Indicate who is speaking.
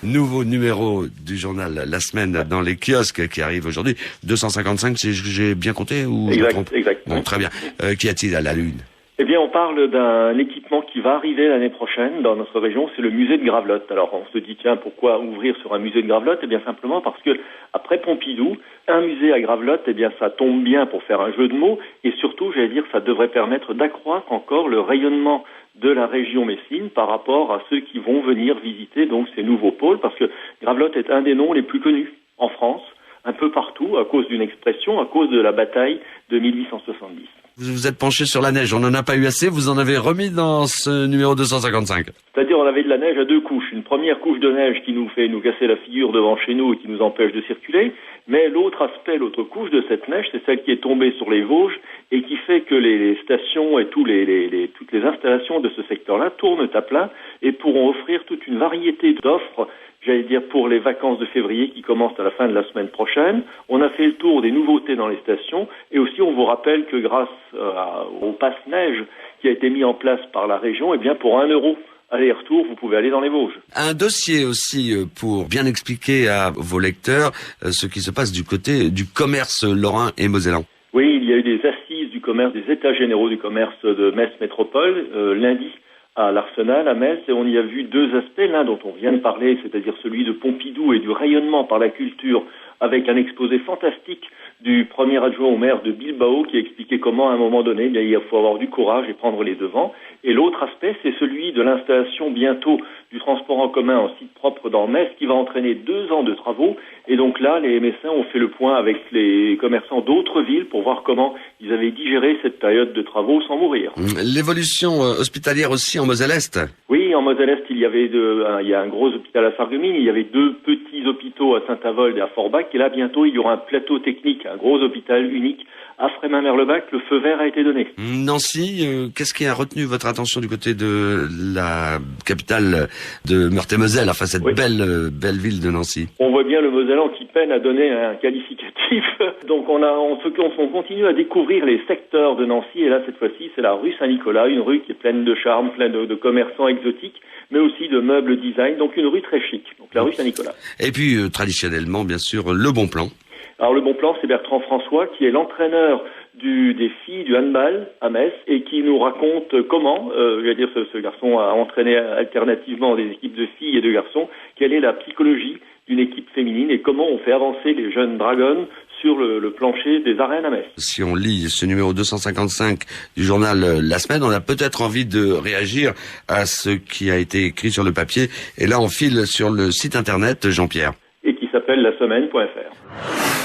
Speaker 1: Nouveau numéro du journal La Semaine dans les kiosques qui arrive aujourd'hui. 255, si j'ai bien compté ou je me trompe ?
Speaker 2: Exact.
Speaker 1: Bon, très bien. Qu'y a-t-il à la Lune ?
Speaker 2: Eh bien, on parle d'un équipement qui va arriver l'année prochaine dans notre région, c'est le musée de Gravelotte. Alors, on se dit, tiens, pourquoi ouvrir sur un musée de Gravelotte ? Eh bien, simplement parce que, après Pompidou, un musée à Gravelotte, eh bien, ça tombe bien pour faire un jeu de mots, et surtout, j'allais dire, ça devrait permettre d'accroître encore le rayonnement de la région Messine par rapport à ceux qui vont venir visiter donc ces nouveaux pôles, parce que Gravelotte est un des noms les plus connus en France, un peu partout, à cause d'une expression, à cause de la bataille de 1870.
Speaker 1: Vous vous êtes penché sur la neige, on n'en a pas eu assez, vous en avez remis dans ce numéro 255.
Speaker 2: C'est-à-dire, on avait de la neige à deux couches. Une première couche de neige qui nous fait nous casser la figure devant chez nous et qui nous empêche de circuler. Mais l'autre aspect, l'autre couche de cette neige, c'est celle qui est tombée sur les Vosges et qui fait que les stations et toutes les installations de ce secteur-là tournent à plein et pourront offrir toute une variété d'offres, j'allais dire, pour les vacances de février qui commencent à la fin de la semaine prochaine. On a fait le tour des nouveautés dans les stations et aussi on vous rappelle que grâce au passe-neige qui a été mis en place par la région, eh bien pour 1 euro aller-retour, vous pouvez aller dans les Vosges.
Speaker 1: Un dossier aussi pour bien expliquer à vos lecteurs ce qui se passe du côté du commerce lorrain et mosellan.
Speaker 2: Oui, il y a eu des assises du commerce, des états généraux du commerce de Metz Métropole, lundi à l'Arsenal, à Metz, et on y a vu deux aspects, l'un dont on vient de parler, c'est-à-dire celui de Pompidou et du rayonnement par la culture, avec un exposé fantastique du premier adjoint au maire de Bilbao qui expliquait comment à un moment donné, eh bien, il faut avoir du courage et prendre les devants. Et l'autre aspect, c'est celui de l'installation bientôt du transport en commun en site propre dans Metz qui va entraîner 2 ans de travaux. Et donc là, les Messins ont fait le point avec les commerçants d'autres villes pour voir comment ils avaient digéré cette période de travaux sans mourir.
Speaker 1: L'évolution hospitalière aussi en Moselle-Est.
Speaker 2: Oui, en Moselle-Est, il y a un gros hôpital à Sarreguemines, il y avait 2 petits hôpitaux à Saint-Avold et à Forbach, et là, bientôt, il y aura un plateau technique, un gros hôpital unique à Frémin-Merlebach. Le feu vert a été donné.
Speaker 1: Nancy, qu'est-ce qui a retenu votre attention du côté de la capitale de Meurthe-et-Moselle, enfin cette belle ville de Nancy?
Speaker 2: On voit bien le Mosellan qui peine à donner un qualificatif. Donc on continue à découvrir les secteurs de Nancy, et là, cette fois-ci, c'est la rue Saint-Nicolas, une rue qui est pleine de charme, pleine de commerçants exotiques, mais aussi de meubles design, donc une rue très chic, donc la rue Saint-Nicolas.
Speaker 1: Et puis, traditionnellement, bien sûr, le Bon Plan.
Speaker 2: Alors le Bon Plan, c'est Bertrand François, qui est l'entraîneur des filles du handball à Metz, et qui nous raconte comment, ce garçon a entraîné alternativement des équipes de filles et de garçons, quelle est la psychologie d'une équipe féminine et comment on fait avancer les jeunes dragons sur le plancher des arènes à Metz.
Speaker 1: Si on lit ce numéro 255 du journal La Semaine, on a peut-être envie de réagir à ce qui a été écrit sur le papier. Et là, on file sur le site internet, Jean-Pierre.
Speaker 2: Et qui s'appelle lasemaine.fr.